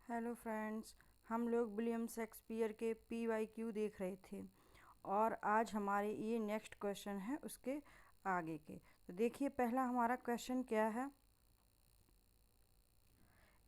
Hello friends, हम लोग William Shakespeare के PYQ देख रहे थे और आज हमारे ये नेक्स्ट क्वेश्चन है उसके आगे के। तो देखिए पहला हमारा क्वेश्चन क्या है,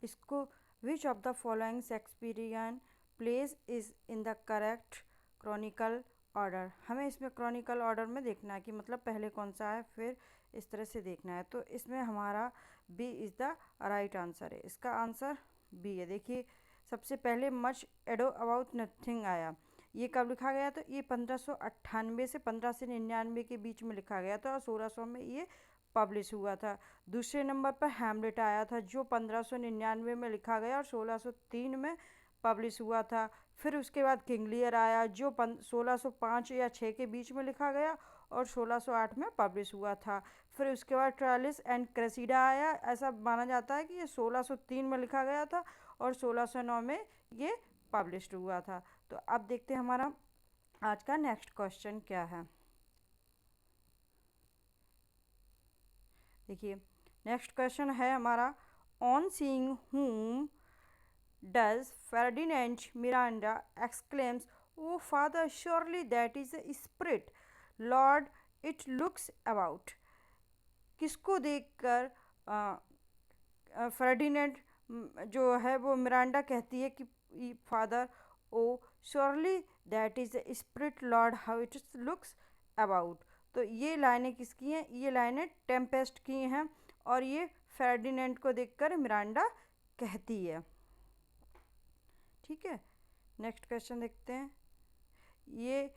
इसको which of the following Shakespearean place is in the correct Chronicle order. हमें इसमें क्रॉनिकल ऑर्डर में देखना है कि मतलब पहले कौन सा है, फिर इस तरह से देखना है। तो इसमें हमारा B is the right answer है, इसका आंसर बी है। देखिए सबसे पहले मच एडो अबाउट नथिंग आया, ये कब लिखा गया? तो ये 1598 से 1599 के बीच में लिखा गया था और 1600 में ये पब्लिश हुआ था। दूसरे नंबर पर हैमलेट आया था जो 1599 में लिखा गया और 1603 में पब्लिश हुआ था। फिर उसके बाद किंग लियर आया जो 1605 या 6 के बीच में लिखा गया और 1608 में पब्लिश हुआ था। फिर उसके बाद ट्रायलिस एंड क्रेसिडा आया, ऐसा माना जाता है कि ये 1603 में लिखा गया था और 1609 में ये पब्लिश हुआ था। तो अब देखते हैं हमारा आज का नेक्स्ट क्वेश्चन क्या है। देखिए नेक्स्ट क्वेश्चन है हमारा, on seeing whom does Ferdinand Miranda exclaims, "Oh father, surely that is a spirit, Lord, it looks about." किसको देखकर फर्डिनेंड जो है वो मिरांडा कहती है कि father, oh surely that is the spirit lord, how it looks about. तो ये लाइनें किसकी हैं? ये लाइनें टेम्पेस्ट की हैं और ये फर्डिनेंड को देखकर मिरांडा कहती है। ठीक है, नेक्स्ट क्वेश्चन देखते हैं। ये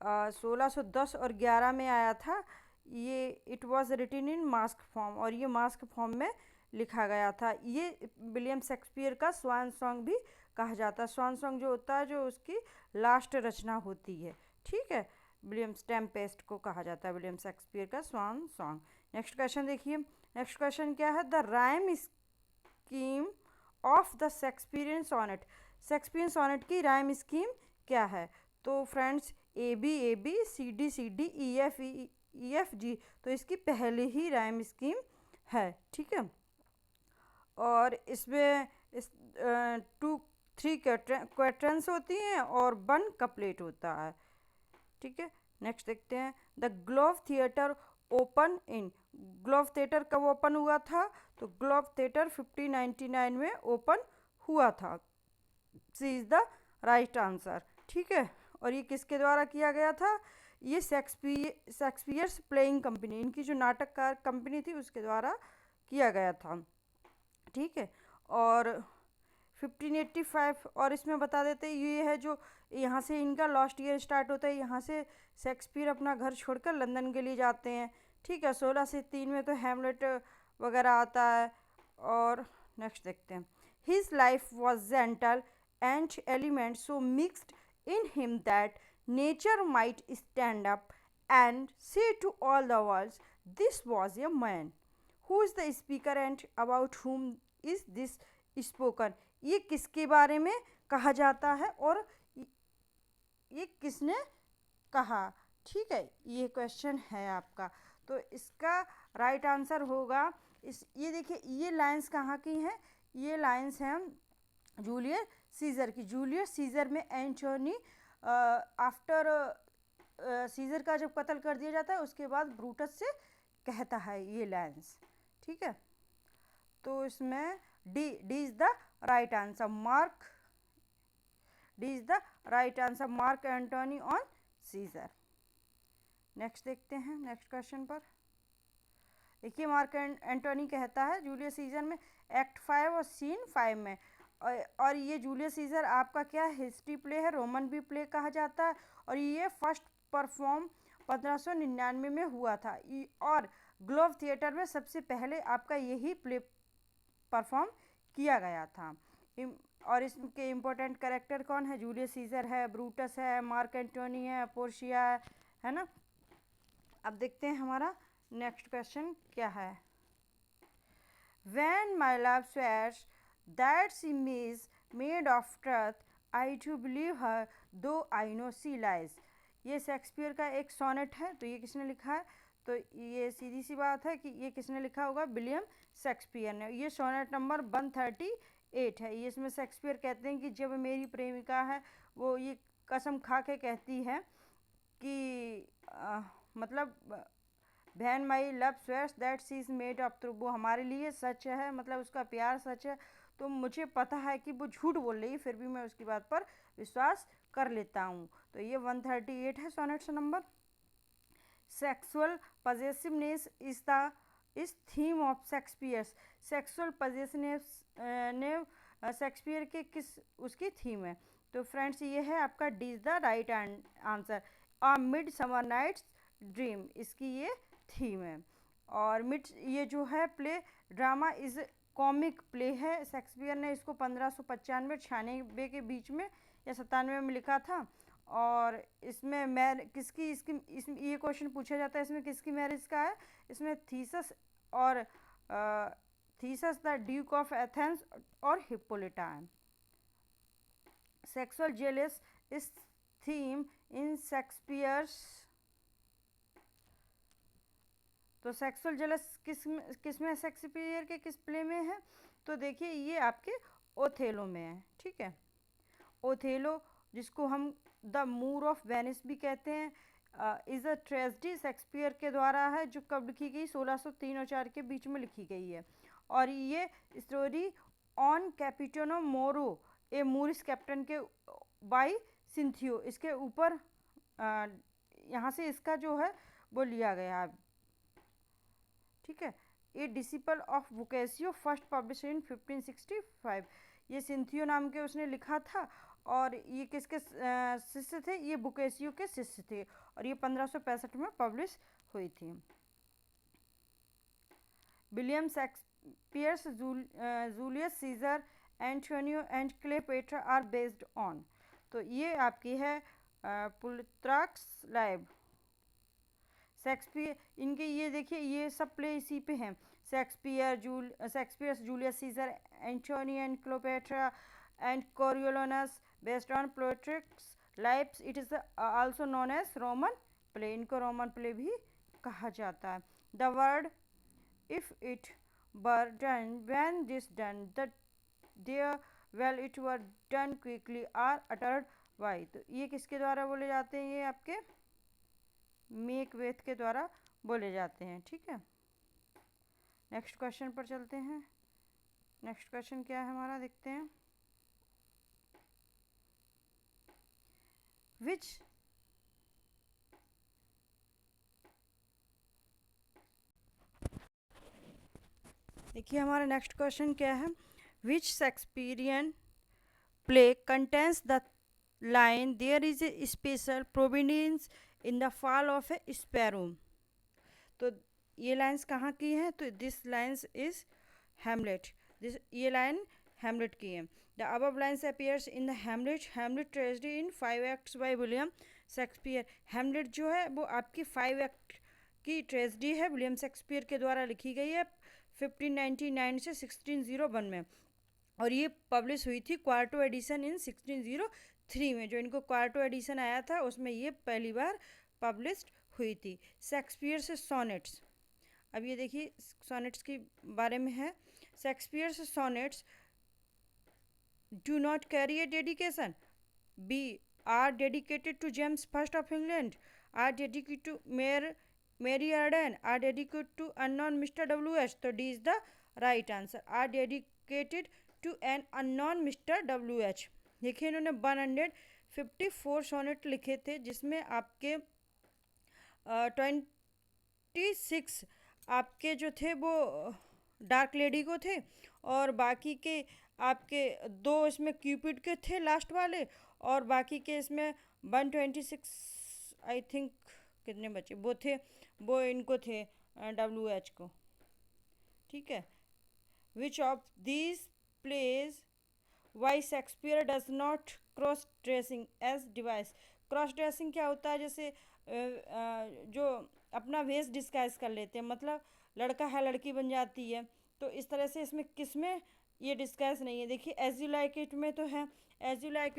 1610 और 11 में आया था। ये it was रिटिन in mask form और ये मास्क फॉर्म में लिखा गया था। ये विलियम शेक्सपियर का स्वान सॉन्ग भी कहा जाता है। स्वान सॉन्ग जो होता है जो उसकी लास्ट रचना होती है। ठीक है, विलियम टेम्पेस्ट को कहा जाता है विलियम शेक्सपियर का स्वान सॉन्ग। नेक्स्ट क्वेश्चन देखिए, नेक्स्ट क्वेश्चन क्या है, the rhyme scheme of the Shakespearean sonnet. Shakespearean sonnet की राइम स्कीम क्या है? तो friends A B C D E F G, तो इसकी पहले ही राइम स्कीम है। ठीक है, और इसमें इस 2-3 क्वेट्रंस होती हैं और 1 कपलेट होता है। ठीक है, नेक्स्ट देखते हैं, the globe theatre open in. Globe theatre कब ओपन हुआ था? तो ग्लोब थिएटर 1599 में ओपन हुआ था। सी इज़ द राइट आंसर। ठीक है, और ये किसके द्वारा किया गया था? ये शेक्सपियर्स प्लेइंग कंपनी, इनकी जो नाटककार कंपनी थी उसके द्वारा किया गया था। ठीक है, और 1585 और इसमें बता देते हैं ये है जो यहाँ से इनका लास्ट ईयर स्टार्ट होता है। यहाँ से शेक्सपियर अपना घर छोड़कर लंदन के लिए जाते हैं। ठीक है, 16 से 3 में तो हैमलेट वगैरह आता है। और नेक्स्ट देखते हैं, his life was gentle and element so mixed in him that nature might stand up and say to all the world, this was a man. Who is the speaker and about whom is this spoken? ये किसके बारे में कहा जाता है और ये किसने कहा? ठीक है, ये क्वेश्चन है आपका। तो इसका राइट आंसर होगा ये देखिए ये लाइंस कहाँ की हैं? ये लाइंस हैं जूलियस सीजर की। जूलियस सीजर में एंटोनी आफ्टर सीजर का जब कत्ल कर दिया जाता है उसके बाद ब्रूटस से कहता है ये लाइंस। ठीक है, तो इसमें D is the right answer. D is the right answer, Mark Antony on Caesar. Next देखते हैं, नेक्स्ट क्वेश्चन पर देखिए, मार्क एंटोनी कहता है जूलियस सीजर में एक्ट 5 और सीन 5 में, और ये जूलियस सीजर आपका क्या हिस्ट्री प्ले है, रोमन भी प्ले कहा जाता है और ये फर्स्ट परफॉर्म 1599 में हुआ था और ग्लोब थिएटर में सबसे पहले आपका यही प्ले परफॉर्म किया गया था। और इसके इम्पोर्टेंट कैरेक्टर कौन है? जूलियस सीजर है, ब्रूटस है, मार्क एंटोनी है, पोर्शिया है ना। अब देखते हैं हमारा नेक्स्ट क्वेश्चन क्या है। When my love swears that she is made of truth, I do believe her, though I know she lies. ये शेक्सपियर का एक सोनेट है। तो ये किसने लिखा है? तो ये सीधी सी बात है कि ये किसने लिखा होगा? विलियम शेक्सपियर ने। ये सोनेट नंबर 138 8 है। ये इसमें शेक्सपियर कहते हैं कि जब मेरी प्रेमिका है वो ये कसम खा के कहती है कि मतलब when my love swears that she is made of true, वो हमारे लिए सच है, मतलब उसका प्यार सच है, तो मुझे पता है कि वो झूठ बोल रही है, फिर भी मैं उसकी बात पर विश्वास कर लेता हूँ। तो ये 138 है sonnets number. Sexual possessiveness is theme of Shakespeare's. Sexual possessiveness ने शेक्सपियर के किस उसकी थीम है? तो फ्रेंड्स ये है आपका D is the right answer. A midsummer night's dream इसकी ये थीम है। और मिड ये जो है play drama is comic play है। शेक्सपियर ने इसको 1595 के बीच में या 97 में लिखा था। और इसमें किसकी इसमें ये क्वेश्चन पूछा जाता है इसमें किसकी मैरिज का है? इसमें थीसस और Theseus the Duke of Athens और हिप्पोलिटा है। सेक्सुअल जेलस इस थीम इन शेक्सपियर्स। तो सेक्सुअल जेलस किस में शेक्सपियर के किस प्ले में है? तो देखिए ये आपके ओथेलो में है। ठीक है, ओथेलो जिसको हम द मूर ऑफ वेनिस भी कहते हैं, इज़ अ ट्रेजेडी शेक्सपियर के द्वारा है, जो कब लिखी गई? 1603 और 4 के बीच में लिखी गई है। और ये स्टोरी ऑन कैपिटनो मोरो ए मूरिस कैप्टन के बाई सिंथियो, इसके ऊपर यहाँ से इसका जो है वो लिया गया। ठीक है, a disciple of Boccaccio first publish in 1565। ये सिंथियो नाम के उसने लिखा था। और ये किसके शिष्य थे? ये बुकेसियो के शिष्य थे। और ये 1565 में पब्लिश हुई थी। William Shakespeare's Julius Caesar Antonio and Cleopatra are based on. तो ये आपकी है प्लूटार्क्स लाइव। शेक्सपियर इनके ये देखिए ये सब प्ले इसी पे हैं। Shakespeare Julius Caesar Antony and Cleopatra and Coriolanus based on Plutarch's Lives. It is also known as Roman play. इनको रोमन प्ले भी कहा जाता है। The word if it were done when this done the there well it were done quickly are uttered by. तो ये किसके द्वारा बोले जाते हैं? ये आपके मेक वेथ के द्वारा बोले जाते हैं। ठीक है, नेक्स्ट क्वेश्चन पर चलते हैं। नेक्स्ट क्वेश्चन क्या है हमारा, देखते हैं। विच देखिए हमारा नेक्स्ट क्वेश्चन क्या है। Which Shakespearean play contains the line there is a special providence in the fall of a sparrow. तो ये लाइन्स कहाँ की है? तो दिस लाइन्स इज हेमलेट। ये लाइन हेमलेट की है। The above lines appears in the Hamlet tragedy in 5 acts by William Shakespeare. Hamlet जो है वो आपकी 5 एक्ट की ट्रेजेडी है, विलियम शेक्सपियर के द्वारा लिखी गई है 1599 से 1601 में। और ये पब्लिश हुई थी क्वार्टो एडिशन इन 1603 में। जो इनको क्वार्टो एडिशन आया था उसमें ये पहली बार पब्लिश्ड हुई थी। शेक्सपियर से सोनेट्स, अब ये देखिए सोनेट्स के बारे में है। शेक्सपियर से sonnets do not carry a dedication, B are dedicated to James first of England, are dedicated to Mary Arden, are dedicated to unknown mister W H. तो D is the right answer, are dedicated to an unknown mister W H. देखिए इन्होंने 154 sonnet लिखे थे, जिसमें आपके 26 आपके जो थे वो डार्क लेडी को थे, और बाकी के आपके 2 इसमें क्यूपिड के थे लास्ट वाले, और बाकी के इसमें 126 आई थिंक कितने बचे वो थे, वो इनको थे डब्ल्यू एच को। ठीक है, which of these plays why Shakespeare does not cross dressing as device. Cross dressing क्या होता है? जैसे जो अपना वेश डिस्गाइज कर लेते हैं, मतलब लड़का है लड़की बन जाती है, तो इस तरह से इसमें किस में ये डिस्गाइज नहीं है? देखिए एज यू लाइक इट में तो है, एज यू लाइक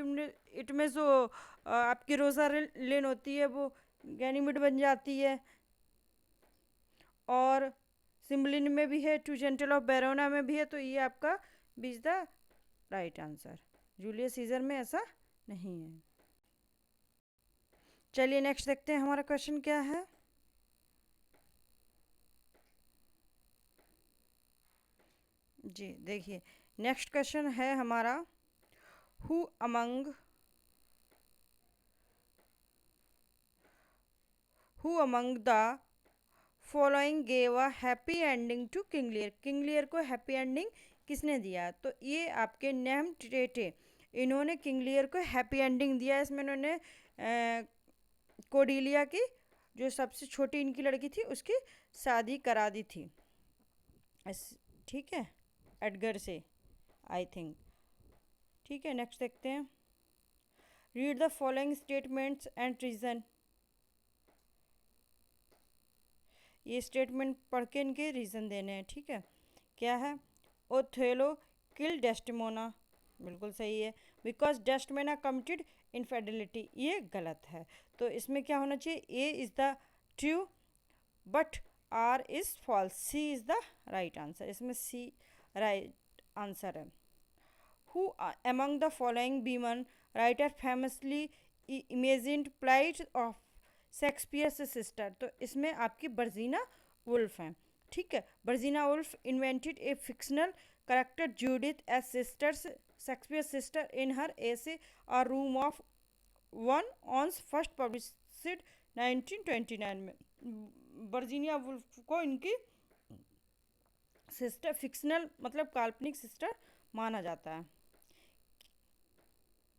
इट में जो आपकी रोज़ा लेन होती है वो गैनीमिड बन जाती है, और सिम्बलिन में भी है, टू जेंटल ऑफ बेरोना में भी है। तो ये आपका बीज the right answer. Julius Caesar में ऐसा नहीं है। चलिए नेक्स्ट देखते हैं हमारा क्वेश्चन क्या है। जी देखिए, नेक्स्ट क्वेश्चन है हमारा, who among the following gave a happy ending to King Lear. King Lear को हैप्पी एंडिंग किसने दिया? तो ये आपके नेम टेटे, इन्होंने किंग लियर को हैप्पी एंडिंग दिया। इसमें इन्होंने कोडिलिया की, जो सबसे छोटी इनकी लड़की थी, उसकी शादी करा दी थी। ठीक है, एडगर से, आई थिंक। ठीक है, नेक्स्ट देखते हैं। Read the following statements and reason. ये स्टेटमेंट पढ़ के इनके रीज़न देने हैं। ठीक है, क्या है? ओथेलो किल डेस्टिमोना, बिल्कुल सही है। बिकॉज डेस्टिमोना कमिटेड इनफेडिलिटी, ये गलत है। तो इसमें क्या होना चाहिए? A is the true but R is false, C is the right answer. इसमें सी राइट आंसर है। Who among the following women writer famously imagined plight of Shakespeare's sister? तो इसमें आपकी वर्जीना वुल्फ हैं। ठीक है, Virginia Woolf invented a fictional character Judith as sisters Shakespeare sister in her essay a room of one owns first published 1929 में। Virginia Woolf को इनकी sister, fictional मतलब काल्पनिक सिस्टर माना जाता है।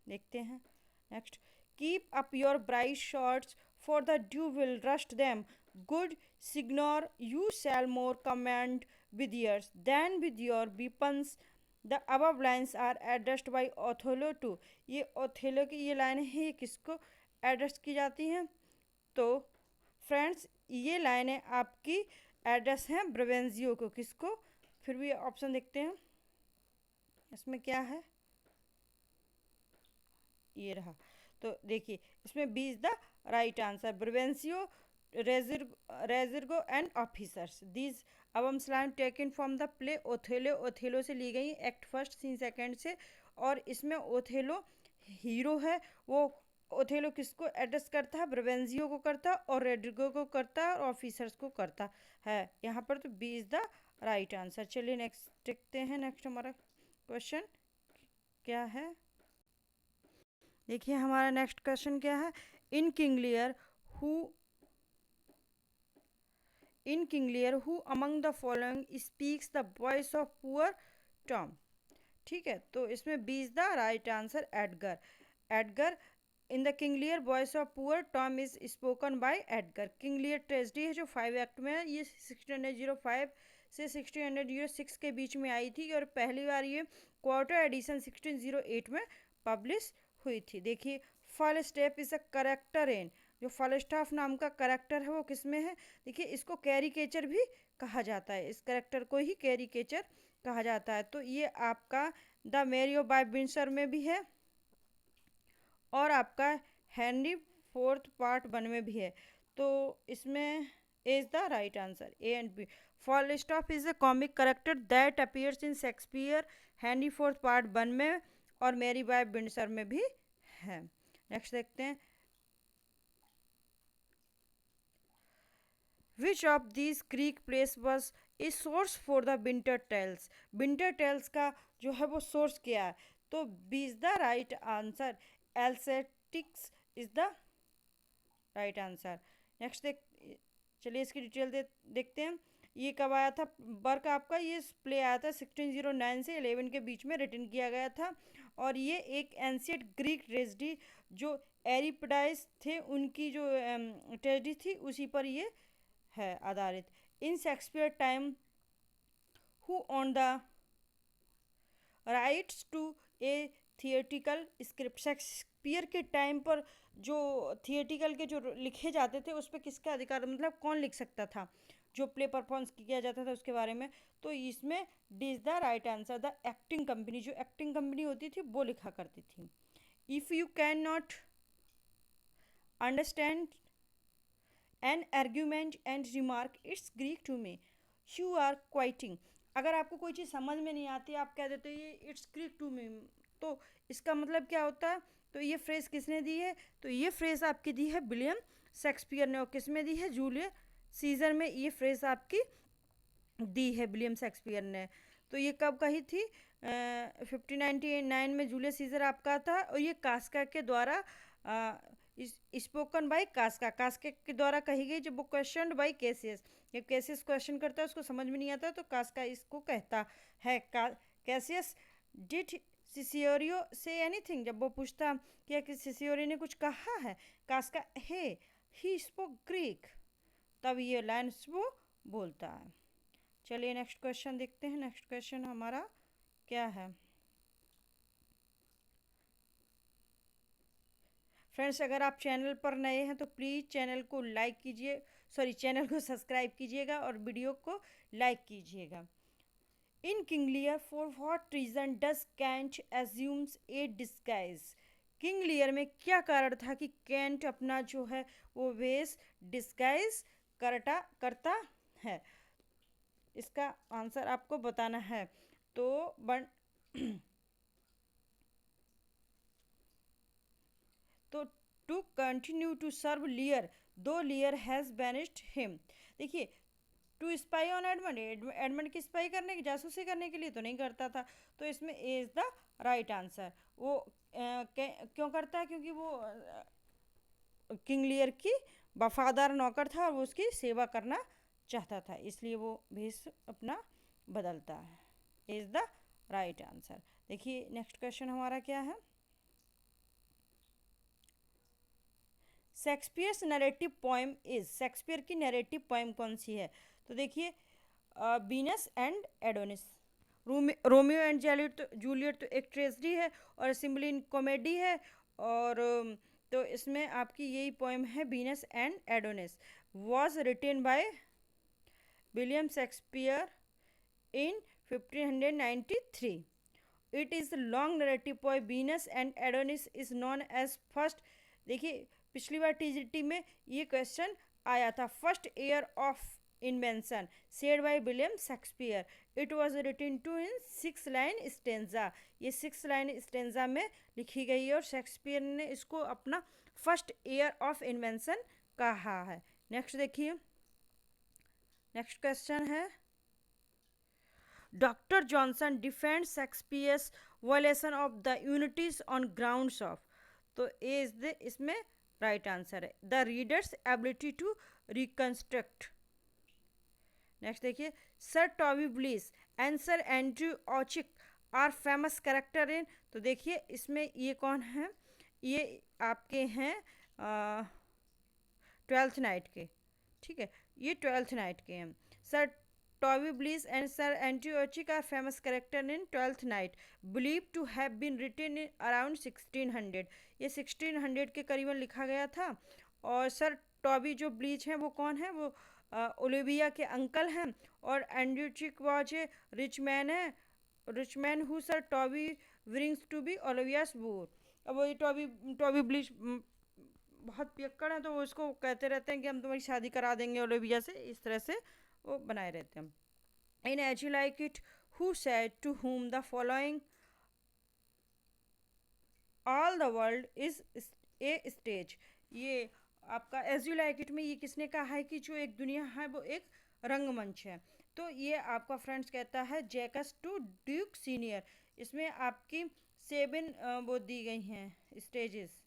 देखते हैं next. Keep up your bright shorts for the dew will rust them, good signor you shall more command with years than with your weapons. The above lines are addressed by Othello to. ये Othello की ये line है, ये किसको address की जाती हैं? तो फ्रेंड्स, ये लाइनें आपकी एड्रेस हैं ब्रवेंजियो को। किसको? फिर भी ऑप्शन देखते हैं, इसमें क्या है? ये रहा। तो देखिए, इसमें B is the right answer. Brabantio, Roderigo and officers, these are स्लाइम taken from the play Othello. Othello से ली गई, एक्ट फर्स्ट सीन सेकंड से। और इसमें ओथेलो हीरो है, वो ओथेलो किसको एड्रेस करता है? ब्रवेंजियो को करता है, और रेड्रिगो को करता है, और ऑफिसर्स को करता है यहाँ पर। तो B is the right answer. चलिए नेक्स्ट देखते हैं। नेक्स्ट हमारा क्वेश्चन क्या है? देखिए, हमारा नेक्स्ट क्वेश्चन क्या है? In King Lear who who among the following speaks the voice of poor Tom? ठीक है, तो इसमें B is the right answer, Edgar. Edgar in the King Lear voice of poor Tom is spoken by Edgar. King Lear tragedy है जो 5 act में है, ये 1605 से 1606 के बीच में आई थी, और पहली बार ये क्वार्टर एडिशन 1608 में पब्लिश हुई थी। देखिए, फॉलस्टेप इज अ करेक्टर इन, जो फॉलस्टाफ नाम का करेक्टर है वो किस में है? देखिए, इसको कैरिकेचर भी कहा जाता है, इस करेक्टर को ही कैरिकेचर कहा जाता है। तो ये आपका द मेरियो बाय विंसर में भी है, और आपका हेनरी फोर्थ पार्ट 1 में भी है। तो इसमें is the right answer, A and B. Falstaff is a comic character that appears in Shakespeare Henry fourth part 1 में, और मेरी बाय विंसर में भी है। नेक्स्ट देखते हैं। Which of this Greek place was a source for the Winter Tales? Winter Tales का जो है वो सोर्स क्या है? तो B is the right answer, Alcestis is the right answer. Next चलिए इसकी डिटेल देखते हैं। ये कब आया था वर्क आपका? ये प्ले आया था 1609 से 11 के बीच में रिटन किया गया था, और ये एक एंशियंट ग्रीक ट्रेजेडी जो एरिपडाइस थे उनकी जो ट्रेजेडी थी, उसी पर ये है आधारित। In Shakespeare time who owned the rights to a theatrical script? Shakespeare के टाइम पर जो थिएटिकल के जो लिखे जाते थे उस पर किसका अधिकार, मतलब कौन लिख सकता था जो प्ले परफॉर्म किया जाता था उसके बारे में? तो इसमें D is the right answer, the acting company. जो एक्टिंग कंपनी होती थी वो लिखा करती थी। If you can not understand an argument and remark it's Greek to me, you are quoting. अगर आपको कोई चीज़ समझ में नहीं आती, आप कह देते ये इट्स क्रिक टू मी, तो इसका मतलब क्या होता है? तो ये फ्रेज़ किसने दी है? तो ये फ्रेज़ आपकी दी है विलियम शेक्सपियर ने, और किस में दी है? जूलियस सीजर में ये फ्रेज़ आपकी दी है विलियम शेक्सपियर ने। तो ये कब कही थी? 1599 में जूलियस सीजर आपका था, और ये कास्का के द्वारा स्पोकन बाय कास्का, कास्का के द्वारा कही गई, जब वो क्वेश्चन बाय कैसियस, जब कैसियस क्वेश्चन करता है उसको समझ में नहीं आता तो कास्का इसको कहता है। कैसियस डिड सिसियोरियो से एनीथिंग, जब वो पूछता क्या कि सिसियोरी ने कुछ कहा है, कास्का हे ही स्पोक ग्रीक, तब ये लाइन्स वो बोलता है। चलिए नेक्स्ट क्वेश्चन देखते हैं। नेक्स्ट क्वेश्चन हमारा क्या है? फ्रेंड्स, अगर आप चैनल पर नए हैं तो प्लीज़ चैनल को लाइक कीजिए, सॉरी चैनल को सब्सक्राइब कीजिएगा और वीडियो को लाइक कीजिएगा। In King Lear for what reason does Kent assumes a disguise? King Lear में क्या कारण था कि कैंट अपना जो है वो वेश डिस्गाइज करता है? इसका आंसर आपको बताना है। तो तो to continue to serve Lear though Lear has banished him. देखिए, to spy on Edmund, Edmund की स्पाई करने की, जासूसी करने के लिए तो नहीं करता था, तो इसमें ए इज़ द राइट आंसर। वो क्यों करता है? क्योंकि वो किंग लियर की वफादार नौकर था और वो उसकी सेवा करना चाहता था, इसलिए वो भेष अपना बदलता है। Is the right answer. देखिए नेक्स्ट क्वेश्चन हमारा क्या है? Shakespeare's narrative poem is, Shakespeare की नरेटिव पोएम कौन सी है? तो देखिए, beans and Adonis. Romeo and Juliet तो एक ट्रेजेडी है और सिम्बलिन कॉमेडी है, और तो इसमें आपकी यही पोएम है beans and Adonis. Was written by William Shakespeare in 1593. It is a long narrative poem. Venus and Adonis is known as first. देखिए, पिछली बार टीजीटी में ये क्वेश्चन आया था, first year of invention said by William Shakespeare. It was written to in 6 line stanza. ये 6 line stanza में लिखी गई है और शेक्सपियर ने इसको अपना फर्स्ट ईयर ऑफ इन्वेंशन कहा है। नेक्स्ट देखिए, नेक्स्ट क्वेश्चन है, doctor Johnson defend Shakespeare's violation of the unities on grounds of. तो ए इज द इसमें राइट आंसर है, the reader's ability to reconstruct. Next देखिए, Sir Toby Belch and Sir Andrew Aguecheek are famous character in. तो देखिए इसमें ये कौन है? ये आपके हैं 12th नाइट के, ठीक है, ये 12th नाइट के हैं। Sir Toby Belch and Sir Andrew Aguecheek are famous character in 12th Night, believe to have been written in around 1600। ये 1600 के करीबन लिखा गया था। और सर टॉबी जो ब्लीच हैं वो कौन है? वो ओलिविया के अंकल हैं, और Andrew Cheek was a rich man है, rich man who Sir Toby brings to be Olivia's bore. अब वही टॉबी ब्लीच बहुत पियक्कड़ हैं, तो वो उसको कहते रहते हैं कि हम तुम्हारी शादी करा देंगे ओलिविया से, इस तरह से वो बनाए रहते हैं। In As you like It who said to whom the following, all the world is a stage. ये आपका एज यू लाइक इट में ये किसने कहा है कि जो एक दुनिया है वो एक रंगमंच है? तो ये आपका फ्रेंड्स कहता है जैकस टू ड्यूक सीनियर। इसमें आपकी 7 वो दी गई हैं स्टेजेस,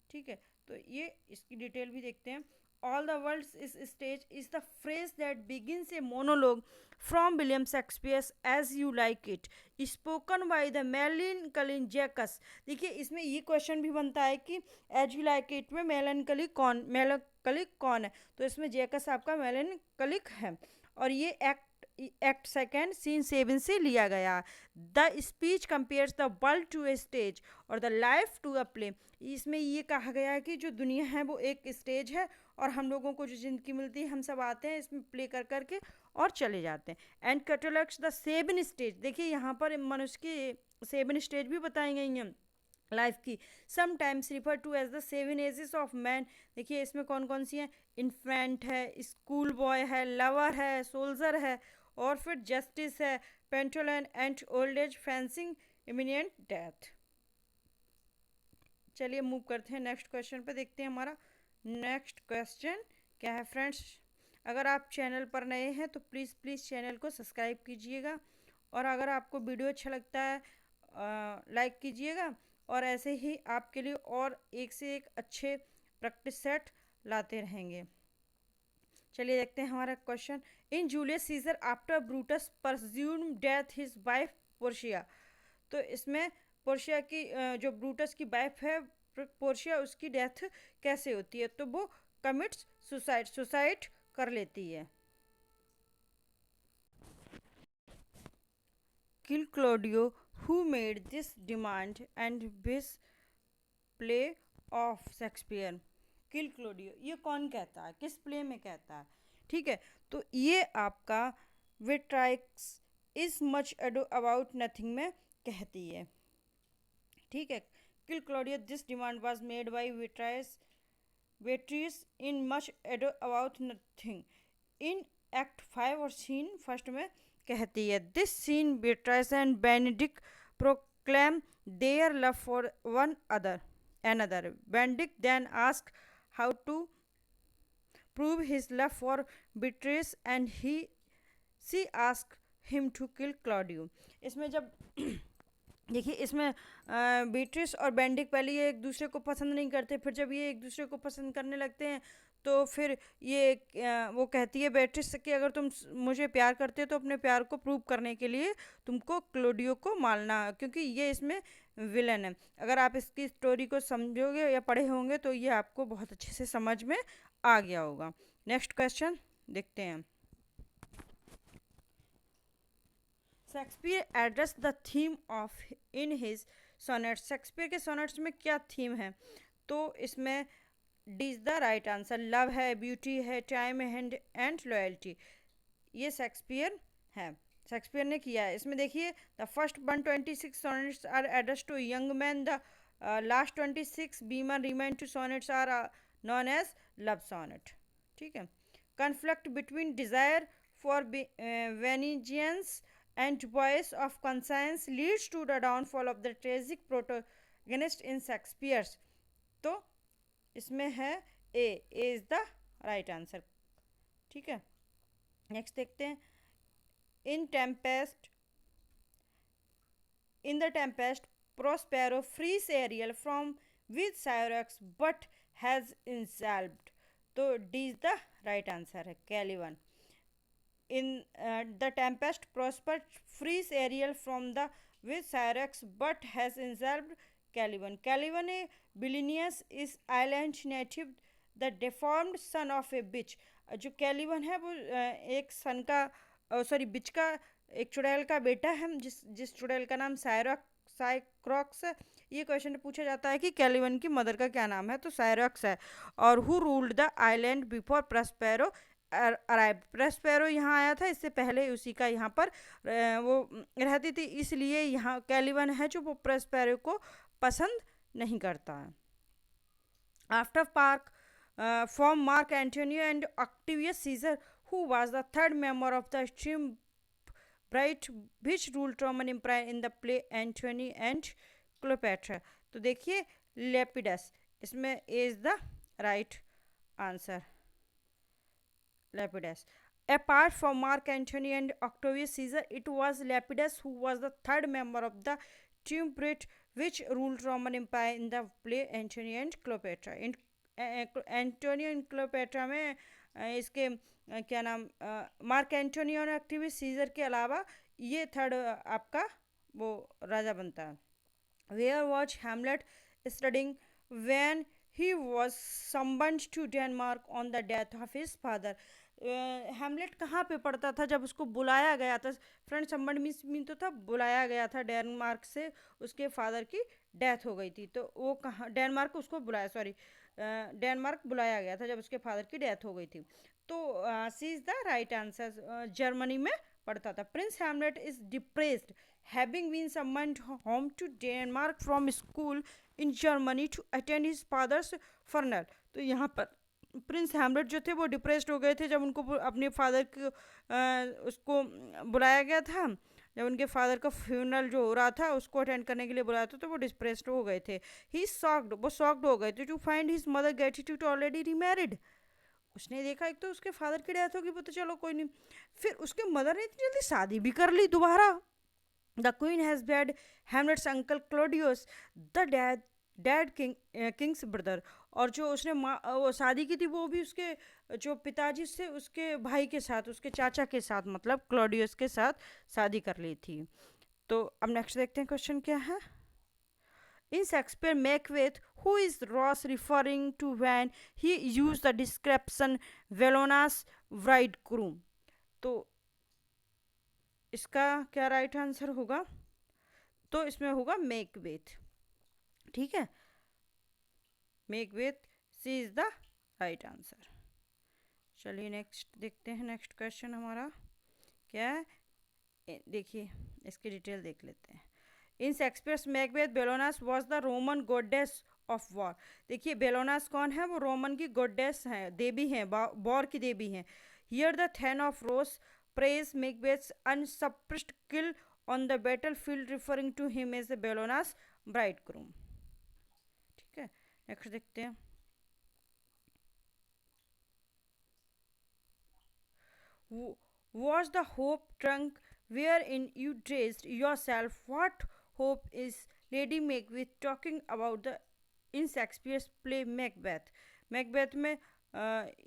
ठीक है। तो ये इसकी डिटेल भी देखते हैं। All the world is stage is the phrase that begins a monologue from William Shakespeare as you like it spoken by the melancholy Jaques. देखिए इसमें ये क्वेश्चन भी बनता है कि एज यू लाइक इट में मेलनकलिक कौन है? तो इसमें जैकस आपका मेलनकलिक है, और ये एक्ट सेकेंड सीन 7 से लिया गया। The speech compares the world to a stage और the life to a play. इसमें ये कहा गया है कि जो दुनिया है वो एक स्टेज है, और हम लोगों को जो ज़िंदगी मिलती है हम सब आते हैं इसमें प्ले कर करके और चले जाते हैं। And catalogues the 7 stage. देखिए यहाँ पर मनुष्य की 7 स्टेज भी बताई गई हैं लाइफ की। Sometimes refer to as the 7 ages of man. देखिए इसमें कौन कौन सी हैं? इन्फेंट है, स्कूल बॉय है, लवर है, सोल्जर है, और फिर जस्टिस है, pantaloon and old age, fencing, imminent death. चलिए मूव करते हैं नेक्स्ट क्वेश्चन पे, देखते हैं हमारा नेक्स्ट क्वेश्चन क्या है फ्रेंड्स। अगर आप चैनल पर नए हैं तो प्लीज़ चैनल को सब्सक्राइब कीजिएगा, और अगर आपको वीडियो अच्छा लगता है लाइक कीजिएगा, और ऐसे ही आपके लिए और एक से एक अच्छे प्रैक्टिस सेट लाते रहेंगे। चलिए देखते हैं हमारा question. In Julius Caesar after Brutus presumed death his wife Portia. तो इसमें पोर्शिया की जो ब्रूटस की वाइफ है पोर्शिया, उसकी डेथ कैसे होती है? तो वो कमिट्स सुसाइड कर लेती है। Kill Claudio who made this demand and which play of Shakespeare. Kill Claudio ये कौन कहता है, किस प्ले में कहता है? ठीक है, तो ये आपका Beatrice is Much Ado About Nothing में कहती है। ठीक है, kill Claudio this demand was made by Beatrice in Much Ado About Nothing. In act 5 और सीन फर्स्ट में कहती है, this scene Beatrice and Benedict proclaim their love for one another. Benedict then asked how to prove his love for Beatrice and she asked him to kill Claudio. इसमें जब देखिए इसमें Beatrice और Benedict पहले ये एक दूसरे को पसंद नहीं करते, फिर जब ये एक दूसरे को पसंद करने लगते हैं तो फिर ये वो कहती है बेट्रिस कि अगर तुम मुझे प्यार करते हो तो अपने प्यार को प्रूव करने के लिए तुमको क्लोडियो को मारना, क्योंकि ये इसमें विलन है। अगर आप इसकी स्टोरी को समझोगे या पढ़े होंगे तो ये आपको बहुत अच्छे से समझ में आ गया होगा। नेक्स्ट क्वेश्चन देखते हैं। Shakespeare address the theme of in his sonnets. Shakespeare के सोनेट्स में क्या थीम है? तो इसमें D is the right answer. Love है, ब्यूटी है, टाइम एंड लॉयल्टी, ये शेक्सपियर है, शेक्सपियर ने किया है। इसमें देखिए the first 126 sonnets are address to young man, the last 26 beamer remain two sonnets are known as love sonnet. ठीक है, conflict between desire for वेनिजियंस and voice of conscience leads to the downfall of the tragic protagonist in Shakespeare's। तो इसमें है A is the right answer. ठीक है, next देखते हैं। In The Tempest Prospero frees Ariel from with Sycorax but has enslaved. तो D is the right answer है, Caliban. In the tempest, Prosper frees Ariel from the with Syrax, but has insulted Caliban. Caliban, a villainous, is island native, the deformed son of a bitch। जो Caliban है वो एक सन का बिच का एक चुड़ैल का बेटा है, जिस चुड़ैल का नाम साइक्रॉक्स है। ये क्वेश्चन पूछा जाता है कि कैलिबन की मदर का क्या नाम है, तो साइरॉक्स है। और who ruled the island before Prospero arrive. Prospero यहाँ आया था, इससे पहले उसी का यहाँ पर वो रहती थी, इसलिए यहाँ कैलिबन है जो वो प्रेस्पेरो को पसंद नहीं करता है। आफ्टर पार्क from Mark Antonio and Octavius Caesar who was the third member of the extreme bright which ruled Roman empire in the play Antony and Cleopatra. तो देखिए लेपिडस, इसमें is the right answer, Lepidus. Apart from Mark Antony and Octavius Caesar, it was Lepidus who was the third member of the triumvirate which ruled Roman Empire in the play Antony and Cleopatra. In Antony and Cleopatra में इसके क्या नाम mark Antony और Octavius Caesar के अलावा ये third आपका वो राजा बनता है। Where was Hamlet studying when he was summoned to Denmark on the death of his father? Hamlet कहाँ पे पढ़ता था जब उसको बुलाया गया था? फ्रेंड सम्बन्ड मीन तो था बुलाया गया था डेनमार्क से, उसके फादर की डेथ हो गई थी, तो वो कहाँ डेनमार्क उसको बुलाया, सॉरी डेनमार्क बुलाया गया था जब उसके फादर की डेथ हो गई थी। तो C is the right answer, Germany में पढ़ता था। Prince Hamlet is depressed having been summoned home to Denmark from school in Germany to attend his father's funeral. तो यहाँ पर प्रिंस हैमलेट जो थे वो डिप्रेस्ड हो गए थे जब उनको अपने फादर को उसको बुलाया गया था। जब उनके फादर का फ्यूनरल जो हो रहा था उसको अटेंड करने के लिए बुलाया था, तो वो डिप्रेस्ड हो गए थे। वो शॉक्ड हो गए थे to find his mother gratitude already remarried. उसने देखा एक तो उसके फादर की डेथ होगी, वो तो चलो कोई नहीं, फिर उसके मदर ने इतनी जल्दी शादी भी कर ली दोबारा। The queen has bed Hamlet's uncle Claudius the dad Kings brother. और जो उसने वो शादी की थी वो भी उसके जो पिताजी से उसके भाई के साथ, उसके चाचा के साथ, मतलब क्लोडियस के साथ शादी कर ली थी। तो अब नेक्स्ट देखते हैं क्वेश्चन क्या है। In Shakespeare Macbeth, who is Ross referring to when he used the description Velona's bridegroom? तो इसका क्या राइट आंसर होगा? तो इसमें होगा मैकबेथ। ठीक है, Macbeth C is the right answer. चलिए नेक्स्ट देखते हैं। नेक्स्ट क्वेश्चन हमारा क्या है, देखिए इसकी डिटेल देख लेते हैं। In Shakespeare's Macbeth Bellona's was the Roman goddess of war. देखिए बेलोनास कौन है? वो रोमन की गॉडेस हैं, देवी हैं, वॉर की देवी हैं। Here the thane of Ross praise Macbeth's unsurpassed kill on the battlefield referring to him as the Bellona's bridegroom. ठीक है, नेक्स्ट देखते हैं। Was the hope drunk wherein you dressed yourself? What hope is Lady Macbeth talking about the in Shakespeare's play Macbeth? Macbeth में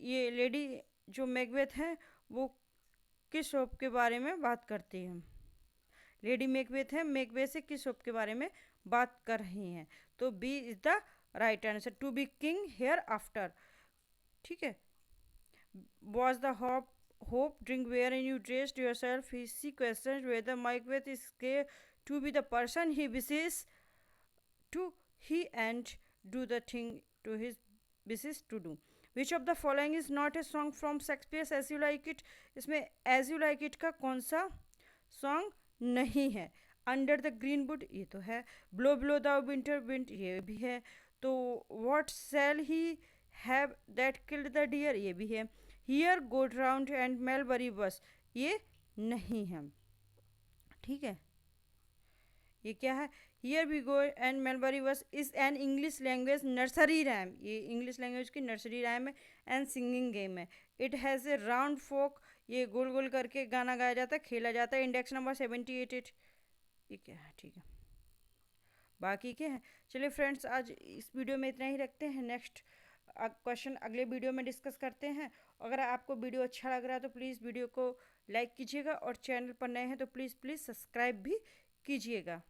ये lady जो Macbeth है वो किस होप के बारे में बात करती है? लेडी मैकबेथ है, मैकबेथ से किस होप के बारे में बात कर रही हैं? तो B is the right answer, to be king hereafter. ठीक है, was the hope drink wherein you dressed yourself? He questions whether Macbeth is scared to be the person he wishes to he and do the thing to his wishes to do. Which of the following is not a song from Shakespeare's As You Like It? इसमें As You Like It का कौन सा song नहीं है? Under the green would ये तो है, blow blow the winter wind ये भी है, तो what shall he have that killed the deer ये भी है, हियर गोड राउंड एंड मेलबरी बस ये नहीं है। ठीक है, ये क्या है? Here we go and mulberry bush is an English language nursery rhyme, ये इंग्लिश लैंग्वेज की नर्सरी रैम है एंड सिंगिंग गेम है। It has a round folk, ये गोल गोल करके गाना गाया जाता है, खेला जाता है। Index number 78। ये क्या है? ठीक है, बाकी क्या है? चलिए फ्रेंड्स, आज इस वीडियो में इतना ही रखते हैं। नेक्स्ट क्वेश्चन अगले वीडियो में डिस्कस करते हैं। अगर आपको वीडियो अच्छा लग रहा है तो प्लीज़ वीडियो को लाइक कीजिएगा और चैनल पर नए हैं तो प्लीज़ सब्सक्राइब भी कीजिएगा।